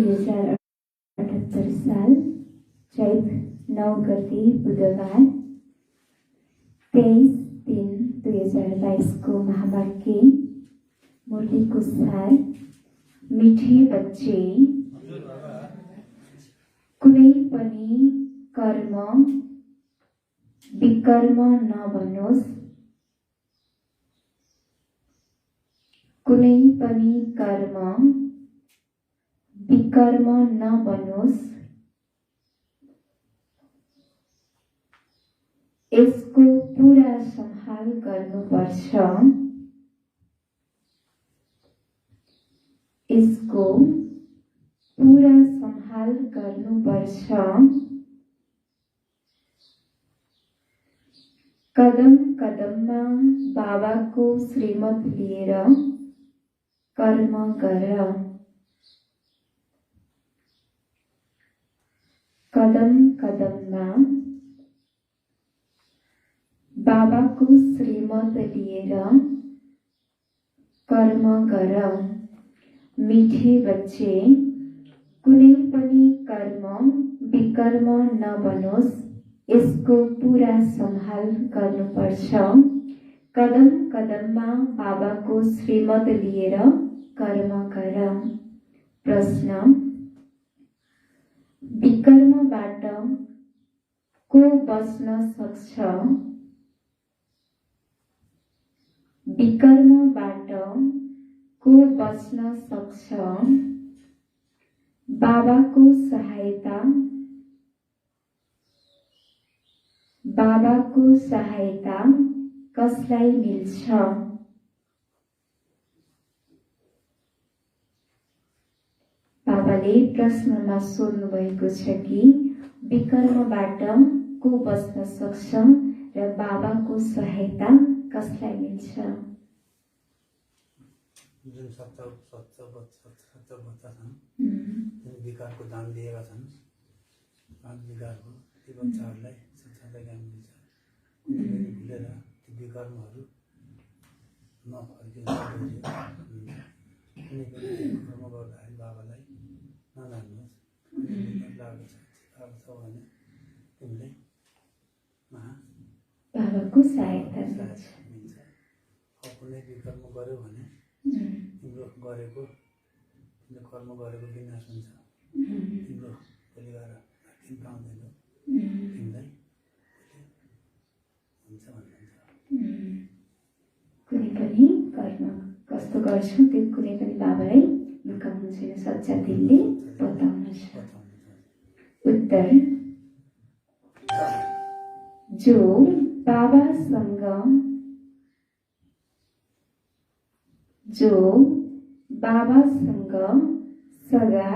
2078 साल चैत 9 गते बुधबार 23/3/2022 को महावाक्य मुरलीको सार मिठे बच्चे कुनै पनि कर्म विकर्म नबनोस्, कुनै पनि कर्म विकर्म नबनोस्, यसको पूरा सम्हाल गर्नुपर्छ, यसको पूरा सम्हाल गर्नुपर्छ। कदम कदममा बाबाको श्रीमत लिएर कर्म गर, कदम कदममा बाबाको श्रीमत लिएर कर्म गर। मिठे बच्चे कुनै पनि कर्म विकर्म नबनोस्, यसको पूरा सम्हाल गर्नुपर्छ। कदम कदममा बाबाको श्रीमत लिएर कर्म गर। प्रश्न, विकर्मबाट को बच्न सक्छ? विकर्मबाट को बच्न सक्छ? बाबाको सहायता, बाबाको सहायता कसलाई मिल्छ? बाबाले प्रश्नमा सोध्नु भएको छ कि विकर्मबाट को बच्न सक्छ र बाबाको सहायता कसलाई मिल्छ? जुन सच्चा बच्चा छन् विकारको दान दिएका छन्, 5 विकारको ती बच्चाहरूलाई शिक्षालाई ज्ञान मिल्छ। भुलेर ती विकर्महरू नफर्किन्छ। कुनै पनि कर्म गर्दाखेरि बाबालाई नजान्नुहोस्। लागेको छ भने तिमीले बाबाको सहायता मिल्छ। कुनै विकर्म गर्यो भने तिम्रो गरेको कर्म गरेको विनाश हुन्छ। तिम्रो भोलि गएर दिन पाउँदैनौ, तिमीलाई हुन्छ भन्नुहुन्छ। कुनै पनि कर्म कस्तो गर्छौ त्यो कुनै पनि बाबालाई लुकाउनु छैन, सच्चा दिलले बताउनु छ। उत्तर, जो बाबासँग सदा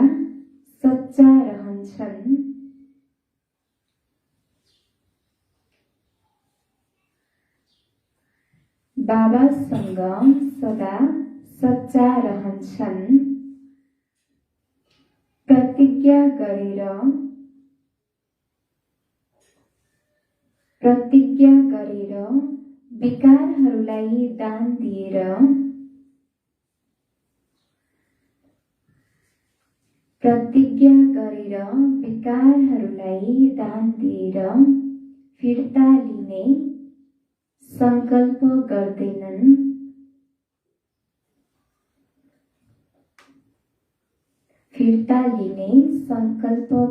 सच्चा रहन्छन्, बाबासँग सदा सच्चा रहन्छन्, प्रतिज्ञा गरेर विकारहरूलाई दान दिएर फिर्ता लिने संकल्प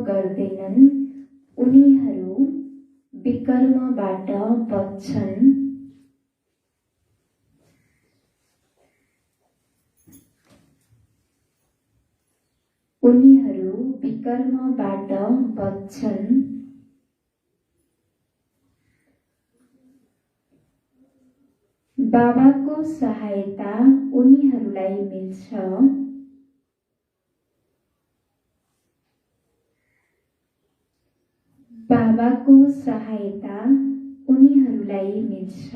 गर्दैनन्, उनीहरू विकर्मबाट बच्छन्। बाबाको सहायता उनीहरूलाई मिल्छ। बाबाको सहायता उनीहरूलाई मिल्छ।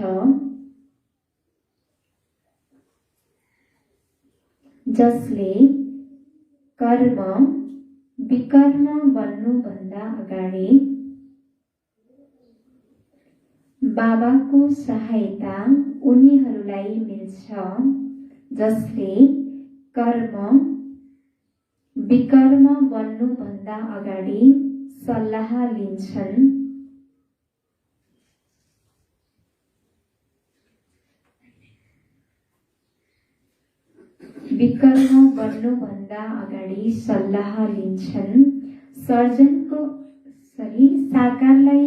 जसले कर्म विकर्म बन्नुभन्दा अगाडि बाबाको सहायता उनीहरूलाई मिल्छ। जसले कर्म विकर्म बन्नुभन्दा अगाडि सल्लाह लिन्छन्। विकर्म बन्नुभन्दा अगाडि सल्लाह लिन्छन्। साकारलाई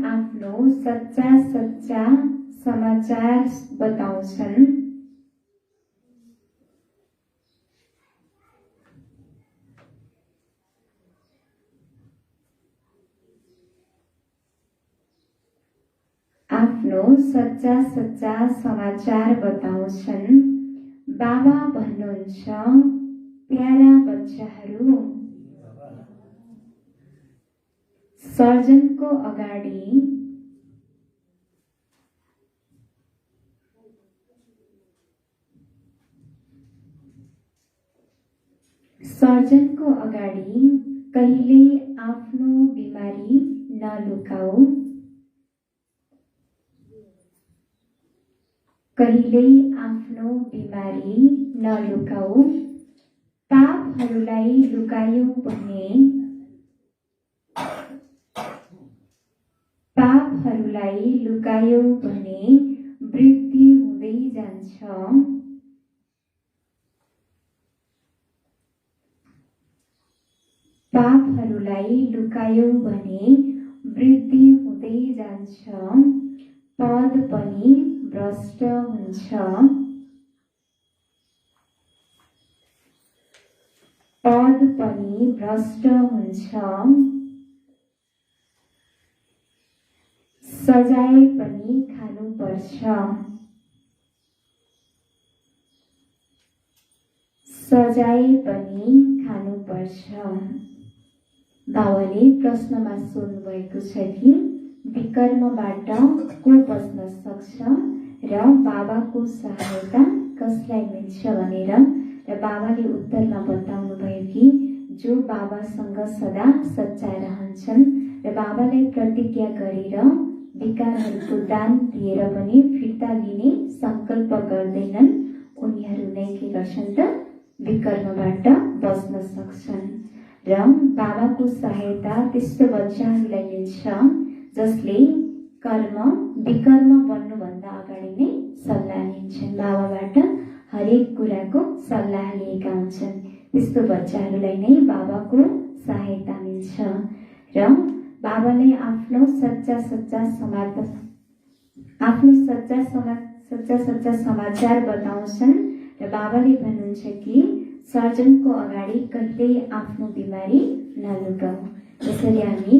आफ्नो सच्चा समाचार बताउँछन्। सच्चा समाचार बताउँछन्। बाबा भन्नुहुन्छ, प्यारा बच्चाहरू, सर्जनको अगाडि कहिल्यै आफ्नो बिमारी नलुकाऊ। पापहरूलाई लुकायौ भने वृद्धि हुँदै जान्छ। पद पनि भ्रष्ट हुन्छ। सजाय पनि खानुपर्छ। बाबाले प्रश्नमा सोध्नुभएको छ कि विकर्मबाट को बच्न सक्छ र बाबाको सहायता कसलाई मिल्छ भनेर। र बाबाले उत्तरमा बताउनु भयो कि जो बाबासँग सदा सच्चा रहन्छन् र बाबालाई प्रतिज्ञा गरेर विकारहरूको दान दिएर पनि फिर्ता लिने संकल्प गर्दैनन्, उनीहरू नै के गर्छन् त विकर्मबाट बच्न सक्छन्। र बाबाको सहायता त्यस्तो बच्चाहरूलाई मिल्छ जसले विकर्म बन्नुभन्दा अगाडि नै सल्लाह लिन्छन्। बाबाबाट हरेक कुराको सल्लाह लिएका हुन्छन्। त्यस्तो बच्चाहरूलाई नै बाबाको सहायता मिल्छ। र बाबाले आफ्नो सच्चा समाचार बताउँछन्। र बाबाले भन्नुहुन्छ कि सर्जनको अगाडि कहिल्यै आफ्नो बिमारी नलुकाऊ। यसरी हामी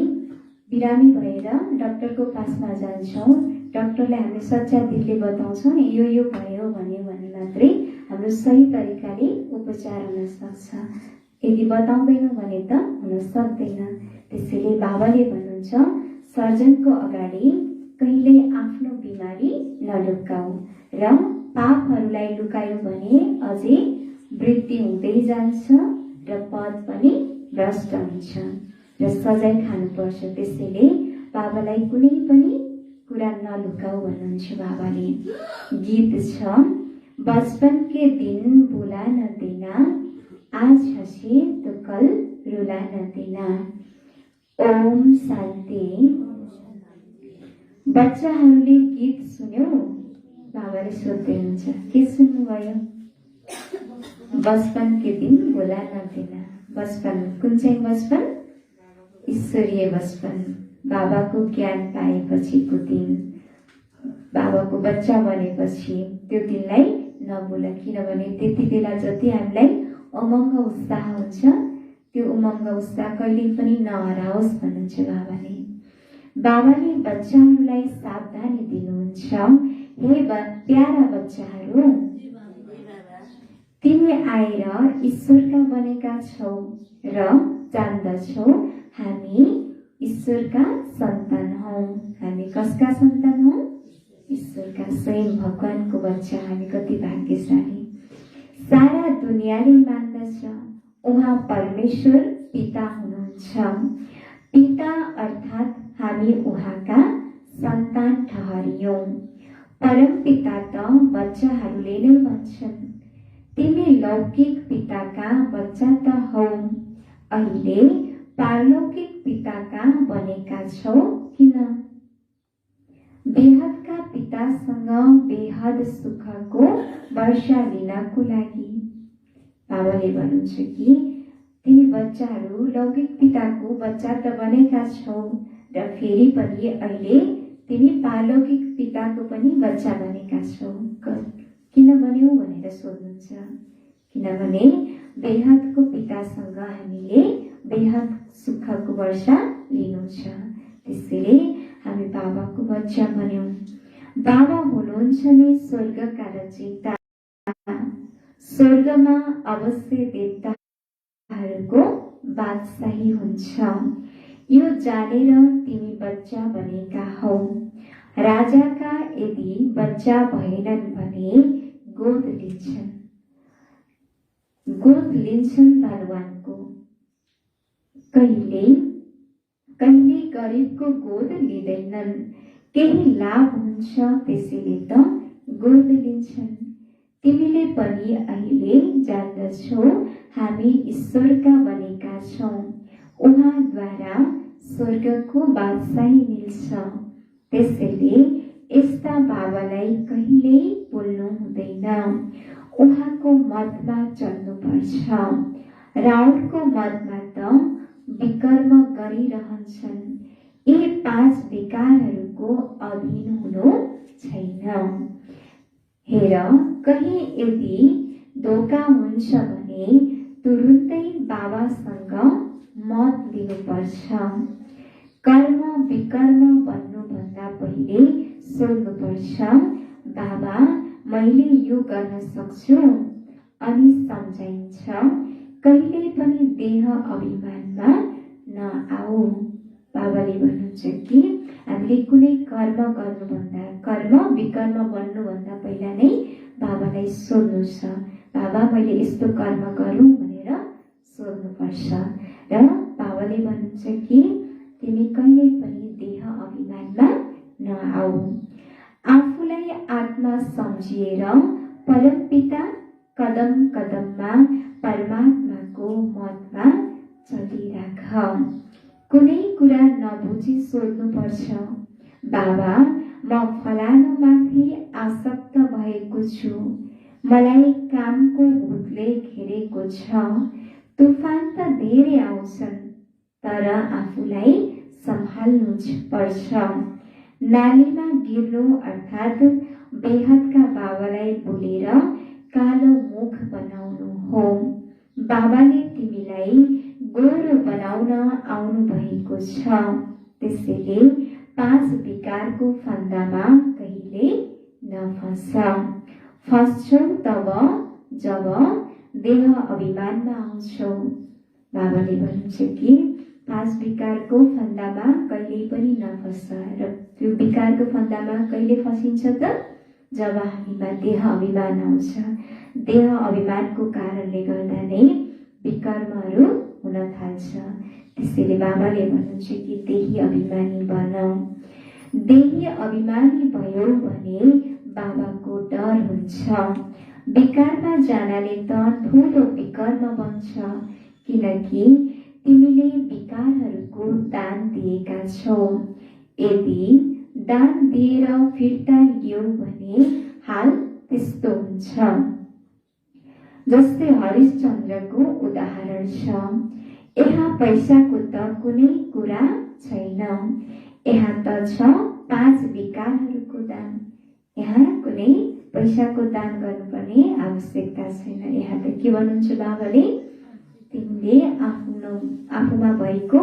बिरामी भएर डाक्टरको पासमा जान्छौँ। डाक्टरले हामी सच्चा दिलले बताउँछौँ यो भयो भने मात्रै हाम्रो सही तरिकाले उपचार हुन सक्छ। यदि बताउँदैनौँ भने त हुन सक्दैन। त्यसैले बाबाले भन्नुहुन्छ, सर्जनको अगाडि कहिल्यै आफ्नो बिमारी नलुकाऊ र पापहरूलाई लुकायो भने अझै वृद्धि हुँदै जान्छ र पद पनि भ्रष्ट हुन्छ र सजाय खानुपर्छ। त्यसैले बाबालाई कुनै पनि कुरा नलुकाऊ भन्नुहुन्छ बाबाले। गीत छ, बचपन के दिन भुला न देना, आज हँसे तो कल रुला न देना। ओम शान्ति। बच्चाहरूले गीत सुन्यो, बाबाले सोध्दै हुन्छ के सुन्नुभयो? बचपन के दिन भुला न देना। बचपन कुन चाहिँ बचपन? ईश्वरीय बचपन। बाबाको ज्ञान पाएपछिको दिन, बाबाको बच्चा बनेपछि त्यो दिनलाई नभुल। किनभने त्यति बेला जति हामीलाई उमङ्ग उत्साह हुन्छ त्यो उमङ्ग उत्साह कहिल्यै पनि नहराओस् भन्नुहुन्छ बाबाले। बाबाले बच्चाहरूलाई सावधानी दिनुहुन्छ, हे प्यारा बच्चाहरू, तिमी आएर ईश्वरका बनेका छौ र जान्दछौ हामी ईश्वरका सन्तान हौ। हामी कसका सन्तान हौ? ईश्वरका, स्वयं भगवानको बच्चा। हामी कति भाग्यशाली। सारा दुनियाँले मान्दछ उहाँ परमेश्वर पिता हुनुहुन्छ। पिता अर्थात् हामी उहाँका सन्तान ठहरियौं। परमपिता त बच्चाहरूले नै भन्छन्, तिमी लौकिक पिताका बच्चा त हौ, अहिले पारलौकिक पिताका बनेका छौ किन? बेहदका पितासँग बेहद सुखको वर्षा लिनको लागि बाबाले भन्नुहुन्छ कि तिमी बच्चाहरू लौकिक पिताको बच्चा त बनेका छौ र फेरि पनि अहिले तिमी पारलौकिक पिताको पनि बच्चा बनेका छौ। किन बन्यौ भनेर सोध्नुहुन्छ। किनभने बेहदको पितासँग हामीले बेहद सुखको वर्षा लिनु छ, त्यसैले हामी बाबाको बच्चा बन्यौं। बाबा हुनुहुन्छ नि स्वर्गका रचयिता। स्वर्गमा अवश्य देवताहरूको बादशाही हुन्छ। यो जानेर तिमी बच्चा बनेका हौ। राजाका यदि बच्चा भएनन् भने गोद लिन्छन् धनवानको। कहिले गरिबको गोद लिँदैनन्। केही लाभ हुन्छ त्यसैले त गोद लिन्छन्। तिमीले पनि अहिले जान्दछौ हामी ईश्वरका बनेका छौं। उहाँद्वारा स्वर्गको बादशाही मिल्छ। त्यसैले यस्ता बाबालाई कहिल्यै बोल्नु हुँदैन। उहाँको मतमा चल्नुपर्छ। रावणको मतमा त विकर्म गरिरहन्छन्। यी 5 विकारहरूको अधीन हुनु छैन। हेर, कहीँ यदि धोका हुन्छ भने तुरुन्तै बाबासँग मत लिनुपर्छ। कर्म विकर्म भन्नुभन्दा पहिले सोध्नुपर्छ, बाबा मैले यो गर्न सक्छु? अनि सम्झाइन्छ, कहिले पनि देह अभिमानमा नआऊ। बाबाले भन्नुहुन्छ कि हामीले कुनै कर्म विकर्म बन्नुभन्दा पहिला नै बाबालाई सोध्नु छ, बाबा मैले यस्तो कर्म गरौँ भनेर सोध्नुपर्छ। र बाबाले भन्नुहुन्छ कि तिमी कहिल्यै पनि देह अभिमानमा नआऊ। आफूलाई आत्मा सम्झिएर परमपिता कदम कदममा परमात्माको मतमा चलिराख। कुनै कुरा नबुझी सोध्नुपर्छ, बाबा म फलानुमाथि आसक्त भएको छु, मलाई कामको भूतले घेरेको छ। तुफान त धेरै आउँछन् तर आफूलाई सम्हाल्नु पर्छ। नालीमा गिर्नु अर्थात् बेहदका बाबालाई बोलेर कालो मुख बनाउनु हो। बाबाले तिमीलाई गोरो बनाउन आउनु भएको छ। त्यसैले 5 विकारको फन्दामा कहिले नफस। फस्छौ तब जब देह अभिमानमा आउँछौ। बाबाले भन्नुहुन्छ कि 5 विकारको फन्दामा कहिले पनि नफस। र त्यो विकारको फन्दामा कहिले फसिन्छ त? जब हामीमा देह अभिमान आउँछ। देह अभिमानको कारणले गर्दा नै विकर्महरू हुन थाल्छ। त्यसैले बाबाले भन्नुहुन्छ कि देही अभिमानी बन। देही अभिमानी भयो भने बाबाको डर हुन्छ। विकारमा जानाले त ठुलो विकर्म बन्छ, किनकि तिमीले विकारहरूको दान दिएका छौ। यदि दान दिएर फिर्ता लियौ भने हाल त्यस्तो हुन्छ। जस्तै हरिश्चन्द्रको उदाहरण छ। यहाँ पैसाको त कुनै कुरा छैन। यहाँ त छ 5 विकारहरूको दान। यहाँ कुनै पैसाको दान गर्नुपर्ने आवश्यकता छैन। यहाँ त के भन्नुहुन्छ बाबाले? तिमीले आफूमा भएको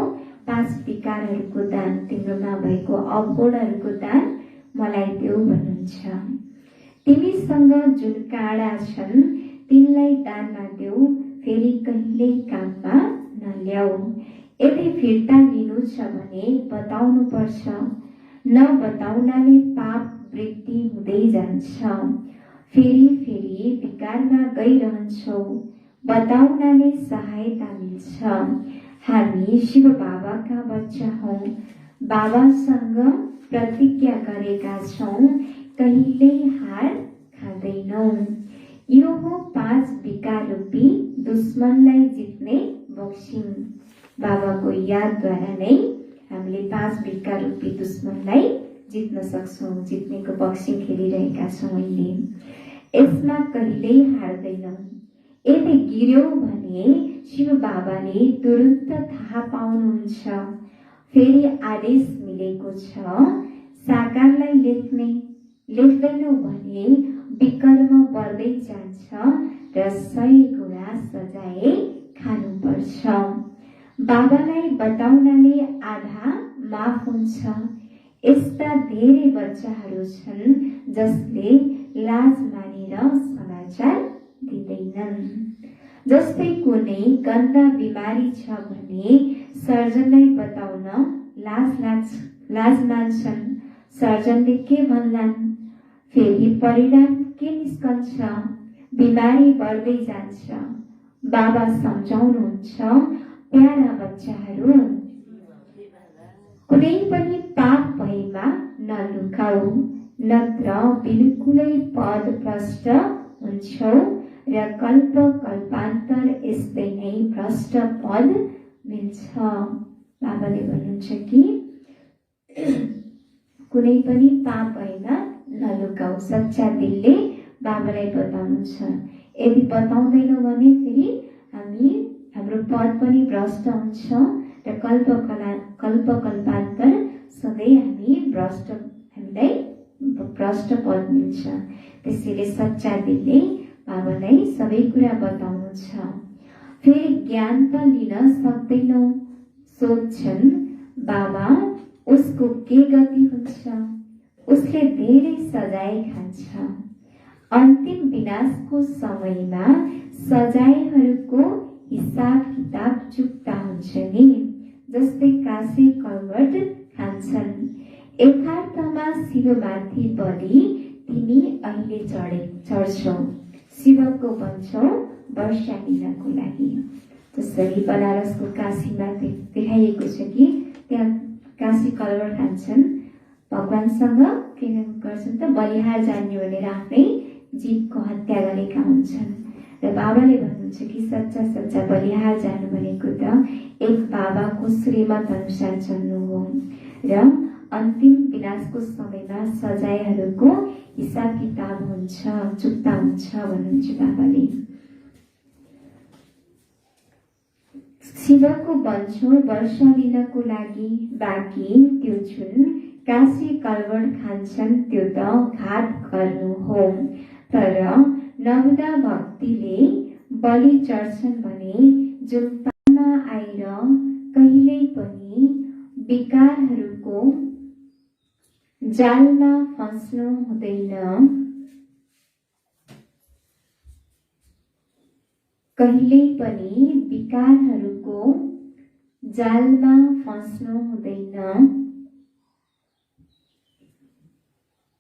5 विकारहरूको दान, तिम्रोमा भएको अवगुणहरूको दान मलाई देऊ भन्नुहुन्छ। तिमीसँग जुन काँडा छन् तिनलाई दानमा देऊ, फेरि कहिल्यै काममा नल्याऊ। यदि फिर्ता लिनु छ भने बताउनु पर्छ। नबताउनाले पाप वृद्धि हुँदै जान्छ। फेरि विकारमा गइरहन्छौ। बताउनाले सहायता मिल्छ। हामी शिव बाबाका बच्चा हौं। बाबासँग प्रतिज्ञा गरेका छौं, कहिल्यै हार खाँदैनौ। यो हो 5 विकार रूपी दुश्मनलाई जित्ने बक्सिङ। बाबाको यादद्वारा नै हामीले 5 विकार रूपी दुश्मनलाई जित्न सक्छौं। जित्नेको बक्सिङ खेलिरहेका छौं अहिले। यसमा कहिल्यै हार्दैनौ। यदि गिर्यौ भने शिव बाबाले तुरुन्त थाहा पाउनुहुन्छ। फेरि आदेश मिलेको छ, साकारलाई लेख्ने। लेख्दैनौ भने विकर्म बढ्दै जान्छ र 100 गुणा सजाय खानुपर्छ। बाबालाई बताउनाले आधा माफ हुन्छ। यस्ता धेरै बच्चाहरू छन् जसले लाज मानेर समाचार दिँदैनन्। जस्तै कुनै गन्दा बिमारी छ भने सर्जनलाई बताउन लाज मान्छन्। सर्जनले के भन्लान्? फेरि परिणाम के निस्कन्छ? बिमारी बढ्दै जान्छ। बाबा सम्झाउनुहुन्छ, प्यारा बच्चाहरू, कुनै पनि पाप भएमा नलुकाऊ, नत्र बिल्कुलै पदभ्रष्ट हुन्छौ र कल्प कल्पान्तर यस्तै नै भ्रष्ट पद मिल्छ। बाबाले भन्नुहुन्छ कि कुनै पनि पाप भएमा नलुकाऊ। सच्चा दिलले बाबालाई बताउनुहुन्छ। यदि बताउँदैनौ भने फेरि हाम्रो पद पनि भ्रष्ट हुन्छ र कल्प कल्पान्तर सधैँ हामीलाई भ्रष्ट पद मिल्छ। त्यसैले सच्चा दिलले बाबालाई सबै कुरा बताउनु छ। फेरि ज्ञान त लिन सक्दैनौ। सोध्छन्, बाबा उसको के गति हुन्छ? उसले धेरै सजाय खान्छ। अन्तिम विनाशको समयमा सजायहरूको हिसाब किताब चुक्ता हुन्छ नि। जस्तै काशी कलवट खान्छन्। यथार्थमा शिवमाथि बलि तिमी अहिले चढ्छौ। शिवको बन्छौ वर्षा लिनको लागि। जसरी बनारसको काशीमा देखाइएको छ कि त्यहाँ काशी कलवट खान्छन्। भगवानसँग के गर्छन् त? बलिहार जान्ने भनेर आफ्नै जीवको हत्या गरेका हुन्छन्। र बाबाले भन्नुहुन्छ कि सच्चा बलिहार जानु भनेको त एक बाबाको श्रीमत अनुसार चल्नु हो र अन्तिम विनाशको समयमा सजायहरूको हिसाब किताब हुन्छ, चुक्ता हुन्छ भन्नुहुन्छ बाबाले। शिवको बन्छौ वर्षा लिनको लागि बाँकी त्यो जुन काशी कलवट खान्छन् त्यो त घात गर्नु हो। तर नवदा भक्तिले बलि चढ्छन् भने जुन पानमा आएर कहिल्यै पनि विकारहरूको जालमा फस्नु हुँदैन। कहिल्यै पनि विकारहरूको जालमा फस्नु हुँदैन।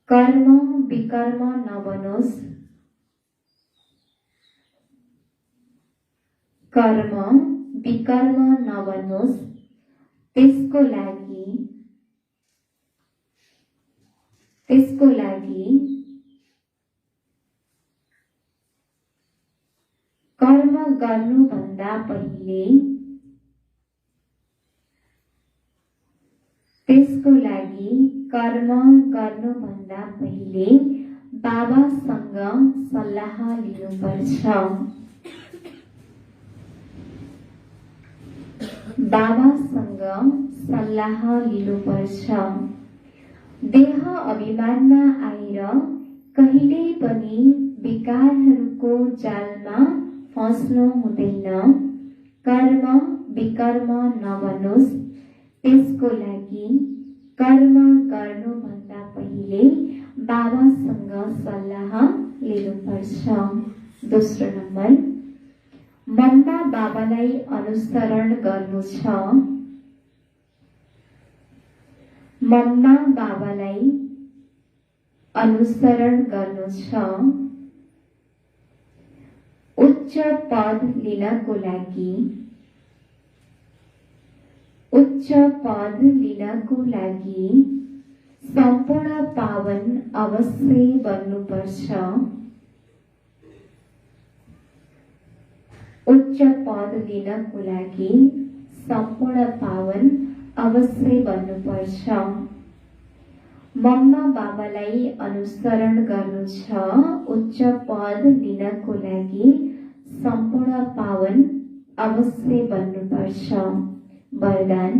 कर्म विकर्म नबनोस्। कर्म विकर्म नबनोस्। त्यसको लागि कर्म गर्नुभन्दा पहिले बाबासँग सल्लाह लिनुपर्छ। देह अभिमानमा आएर कहिल्यै पनि विकारहरूको जालमा फस्नु हुँदैन। कर्म विकर्म नबनोस्। त्यसको लागि कर्म गर्नुभन्दा पहिले बाबासँग सल्लाह लिनुपर्छ। दोस्रो नम्बर, मम्मा बाबालाई अनुसरण गर्नु छ। मम्मा बाबालाई अनुसरण गर्नु छ। उच्च पद लिनको लागि उच्च पद लिनको लागि सम्पूर्ण पावन अवश्य बन्नुपर्छ। उच्च पद लिनको लागि सम्पूर्ण पावन अवश्य बन्नुपर्छ। मम्मा बाबालाई अनुसरण गर्नु छ। उच्च पद लिनको लागि सम्पूर्ण पावन अवश्य बन्नुपर्छ। वरदान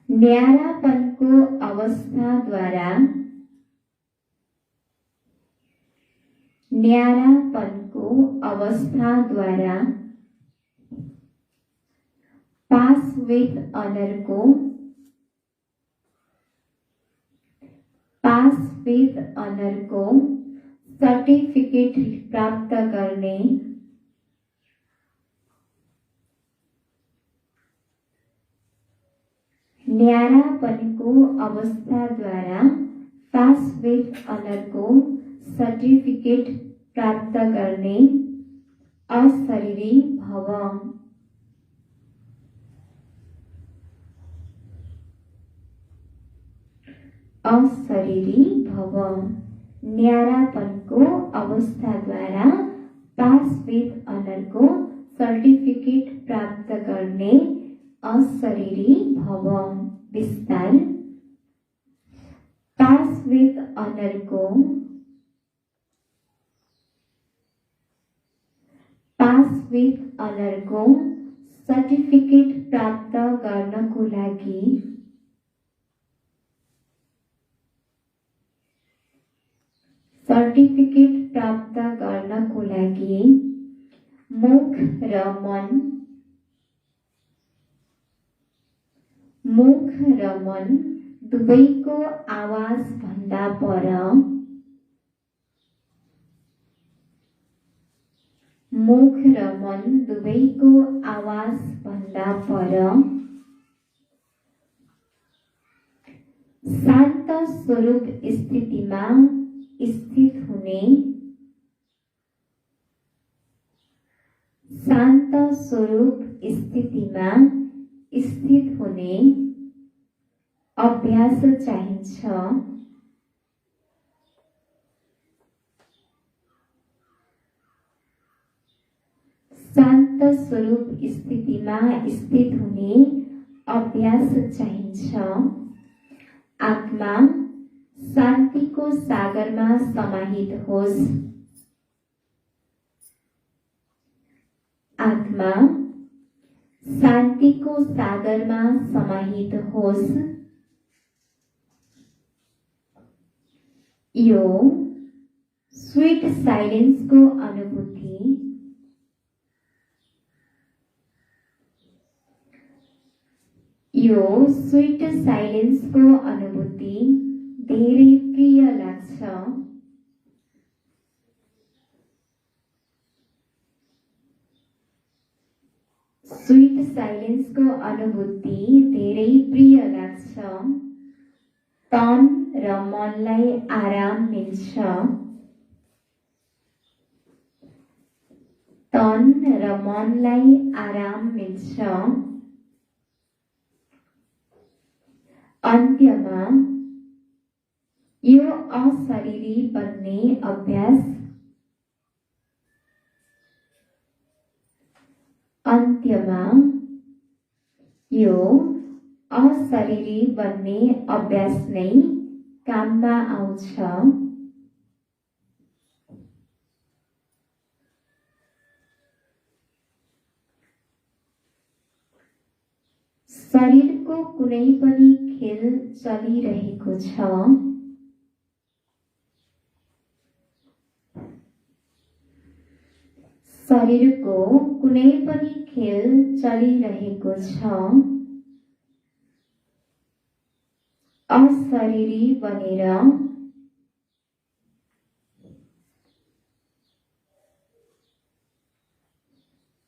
न्यारापनको अवस्थाद्वारा पास विथ ऑनर को सर्टिफिकेट प्राप्त गर्ने न्यारापनको अवस्थाद्वारा पास विथ ऑनर को सर्टिफिकेट प्राप्त गर्ने अशरीरी भव। अशरीरी भव। न्यारापनको अवस्थाद्वारा पास विथ ऑनर को सर्टिफिकेट प्राप्त गर्ने अशरीरी भव। विस्तार पास विथ ऑनर को सर्टिफिकेट प्राप्त गर्नको लागि मुख र मन दुवैको आवाज भन्दा पर शान्त स्वरूप स्थितिमा स्थित हुने अभ्यास चाहिन्छ। शान्त स्वरूप स्थितिमा स्थित हुने अभ्यास चाहिन्छ। आत्मा शान्तिको सागरमा समाहित होस्। आत्मा शान्तिको सागरमा समाहित होस्। यो स्वीट साइलेन्सको अनुभूति धेरै प्रिय लाग्छ। स्वीट साइलेन्सको अनुभूति धेरै प्रिय लाग्छ। तन र मनलाई आराम मिल्छ। अन्त्यमा यो अशरीरी बन्ने अभ्यास नै काममा आउँछ। शरीरको कुनै पनि खेल चलिरहेको छ।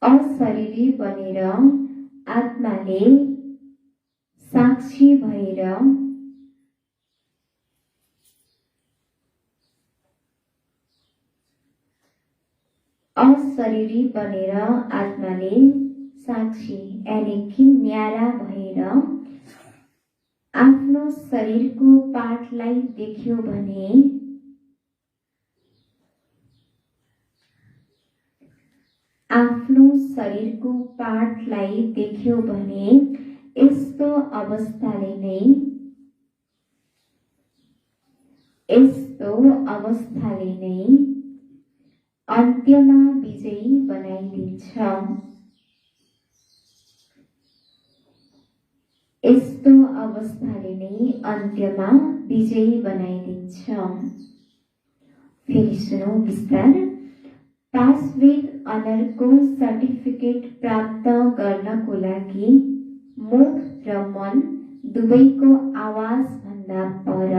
अशरीरी बनेर आत्माले साक्षी भएर अशरीरी बनेर आत्माले साक्षी यानि कि न्यारा भएर आफ्नो शरीरको पाठलाई देख्यो भने यस्तो अवस्थाले नै अन्त्यमा विजयी बनाइदिन्छ। फेरि सुनौ विस्तार। पास विथ अनरको सर्टिफिकेट प्राप्त गर्नको लागि मुख र मन दुवैको आवाज भन्दा पर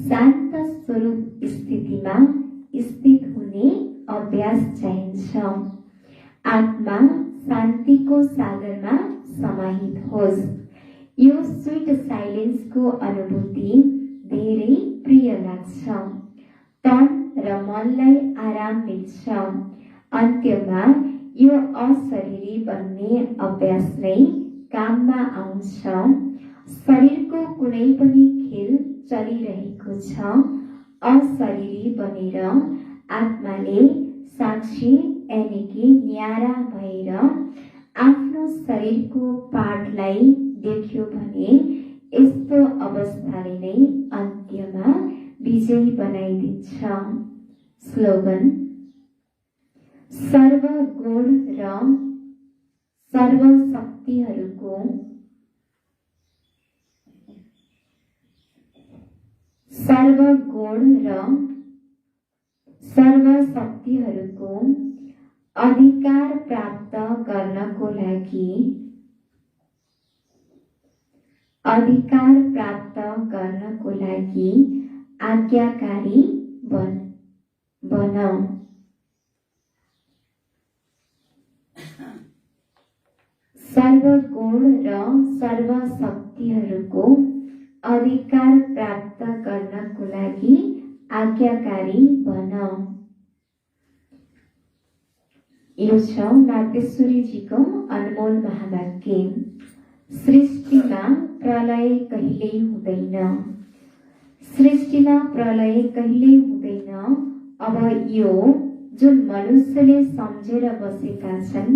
शान्त स्वरूप स्थितिमा स्थित हुने अभ्यास चाहिन्छ। आत्मा शान्तिको सागरमा समाहित होस्। यो स्वीट साइलेन्सको अनुभूति धेरै प्रिय लाग्छ। तन र मनलाई आराम मिल्छ। अन्त्यमा यो अशरीरी बन्ने अभ्यास नै काममा आउँछ। शरीरको कुनै पनि खेल चलिरहेको छ। अशरीरी बनेर आत्माले साक्षी यानि कि न्यारा भएर आफ्नो शरीरको पाठलाई देख्यो भने यस्तो अवस्थाले नै अन्त्यमा विजयी बनाइदिन्छ। स्लोगन। सर्वगुण र सर्वशक्तिहरूको अधिकार प्राप्त गर्नको लागि आज्ञाकारी बन। सर्वगुण र सर्वशक्तिहरूको अधिकार प्राप्त गर्नको लागि आज्ञाकारी बन। यो छ नागेश्वरीजीको अनमोल महावाक्य। सृष्टिमा प्रलय कहिल्यै हुँदैन। अब यो जुन मनुष्यले सम्झेर बसेका छन्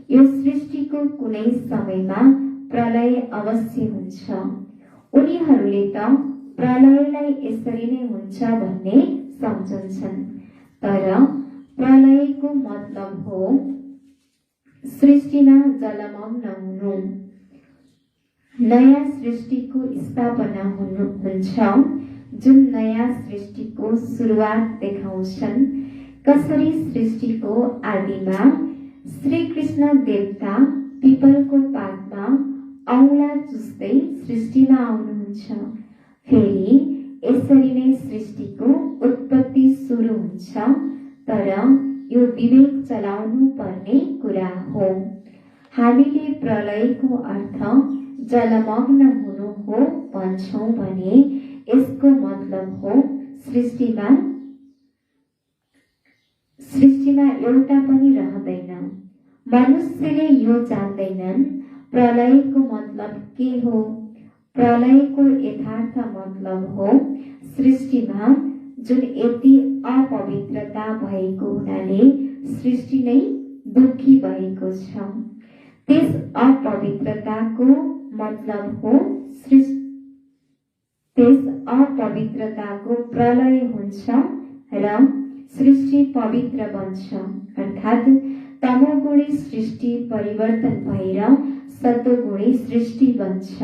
यो सृष्टिको कुनै समयमा प्रलय अवश्य हुन्छ। उनीहरूले त प्रलयलाई यसरी नै हुन्छ भन्ने सम्झन्छन्। तर प्रलयको मतलब हो सृष्टिमा जलमग्न हुनु। नयाँ सृष्टिको स्थापना हुन्छ जुन नयाँ सृष्टिको सुरुवात देखाउँछन्। कसरी सृष्टिको आदिमा श्री कृष्ण देवता पिपलको पातमा औँला चुस्दै सृष्टिमा आउनुहुन्छ। फेरि यसरी नै सृष्टिको उत्पत्ति सुरु हुन्छ। तर यो विवेक चलाउनु पर्ने कुरा हो। हामीले प्रलयको अर्थ जलमग्न हुनु हो भन्छौं भने यसको मतलब हो सृष्टिमा एउटा पनि रहँदैन। मनुष्यले यो जान्दैनन् प्रलयको मतलब के हो। प्रलयको यथार्थ मतलब हो सृष्टिमा जुन यति अपवित्रता भएको हुनाले सृष्टि नै दुखी भएको छ। त्यस अपवित्रताको मतलब हो त्यस अपवित्रताको प्रलय हुन्छ र सृष्टि पवित्र बन्छ। अर्थात् तमोगुणी सृष्टि परिवर्तन भएर सत्वगुणी सृष्टि बन्छ।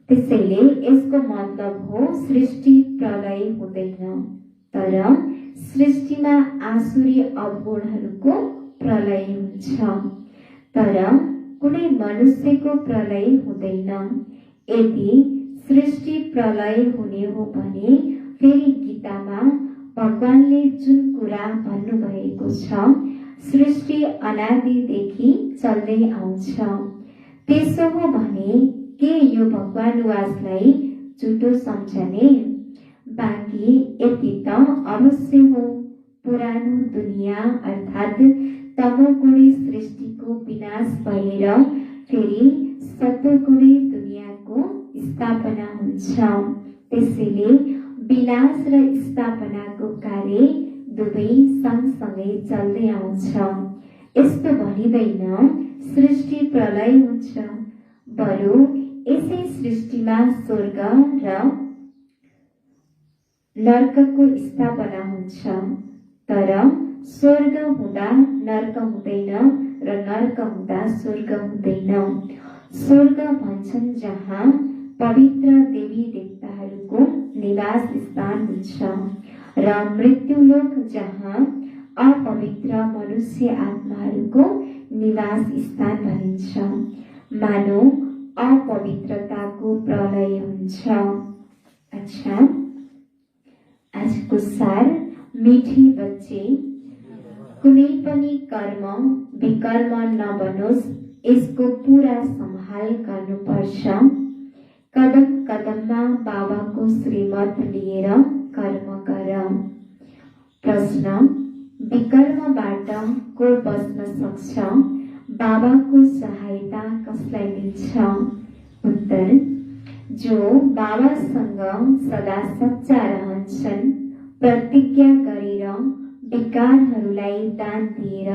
त्यसैले यसको मतलब हो सृष्टि प्रलय हुँदैन। तर सृष्टिमा आसुरी अवगुणहरूको प्रलय हुन्छ। तर कुनै मनुष्यको प्रलय हुँदैन। यदि सृष्टि प्रलय हुने हो भने फेरि गीतामा भगवानले जुन कुरा भन्नुभएको छ सृष्टि अनादिदेखि चल्दै आउँछ। त्यसो हो भने के यो भगवानुवासलाई झुटो सम्झने? बाँकी यति त अवश्य हो पुरानो दुनिया अर्थात् तमोगुणी सृष्टिको विनाश भएर फेरि सत्वगुणी दुनियाँको स्थापना हुन्छ। त्यसैले विनाश र स्थापनाको कार्य दुवै सँगसँगै चल्दै आउँछ। यस्तो भनिँदैन सृष्टि प्रलय हुन्छ, बरु यसै सृष्टिमा स्वर्ग र नर्कको स्थापना हुन्छ। तर स्वर्ग हुँदा नर्क हुँदैन र नर्क हुँदा स्वर्ग हुँदैन। स्वर्ग भन्छन् जहाँ पवित्र देवी देवताहरूको निवास स्थान हुन्छ र मृत्युलोक जहाँ अपवित्र मनुष्य आत्माहरूको निवास स्थान भनिन्छ। मानव अपवित्रताको प्रलय हुन्छ। अच्छा, आजको सार, मिठी बच्चे, कुनै पनि कर्म विकर्म नबनोस्, यसको पूरा सम्हाल गर्नुपर्छ। कदम कदममा बाबाको श्रीमत लिएर कर्म गर। प्रश्न, विकर्मबाट को बच्न सक्छ? बाबाको सहायता कसलाई मिल्छ? उत्तर, जो बाबासँग सदा सच्चा रहन्छन्, प्रतिज्ञा गरेर विकारहरूलाई दान दिएर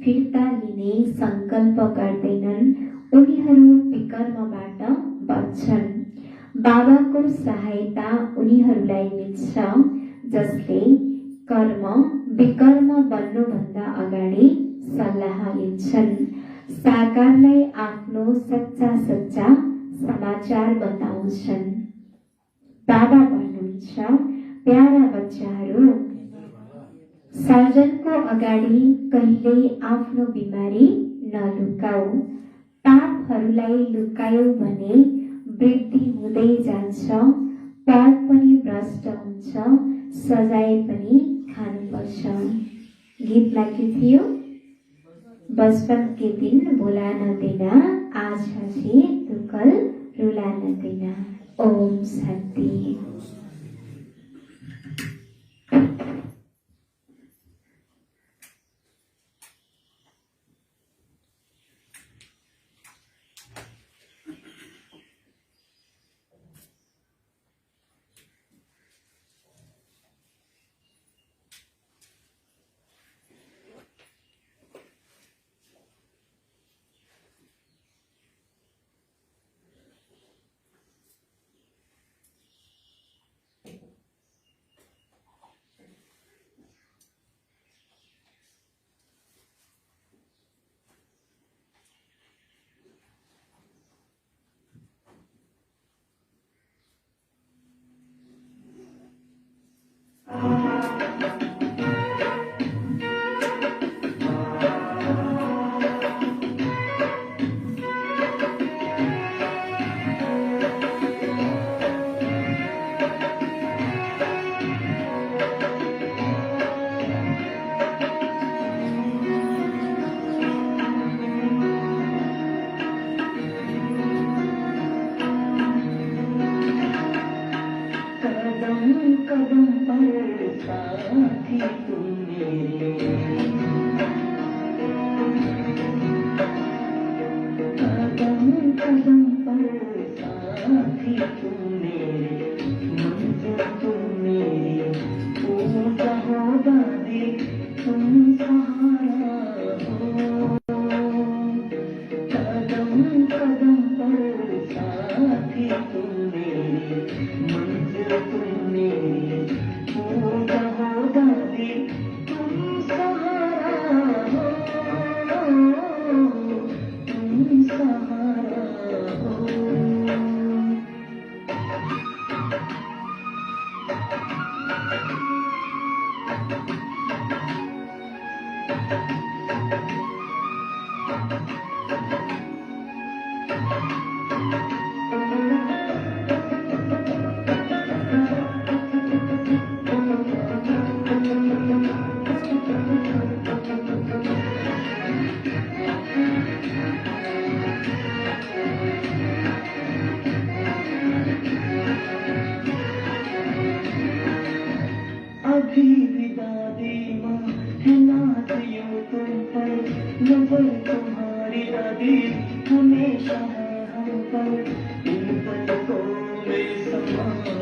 फिर्ता लिने संकल्प गर्दैनन्, उनीहरू विकर्मबाट बच्छन्। बाबाको सहायता उनीहरूलाई मिल्छ जसले कर्म विकर्म बन्नुभन्दा अगाडि सल्लाह लिन्छन्, साकारलाई आफ्नो सच्चा सच्चा समाचार बताउँछन्। बाबा भन्नुहुन्छ, प्यारा बच्चाहरू, सर्जनको अगाडि कहिल्यै आफ्नो बिमारी नलुकाऊ। पापहरूलाई लुकायौ भने वृद्धि हुँदै जान्छ, पद पनि भ्रष्ट हुन्छ, सजाय पनि खानुपर्छ। गीतमा के थियो? बचपन के दिन भुला न देना, आज हंसी तो कल रुला न देना। ओम शांति।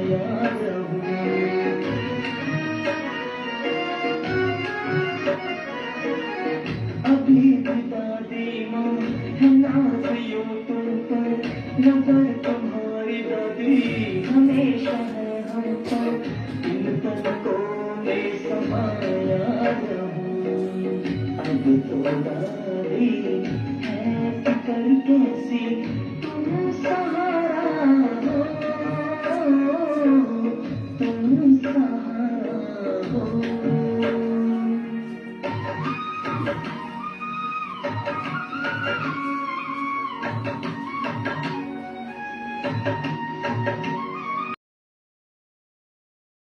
याद रहूं। अभी भी दादी माँ है नाज यूं तुम पर, नजर तुम्हारी दादी हमेशा है हम पर, इन पलकों में समाया रहूं। अब तो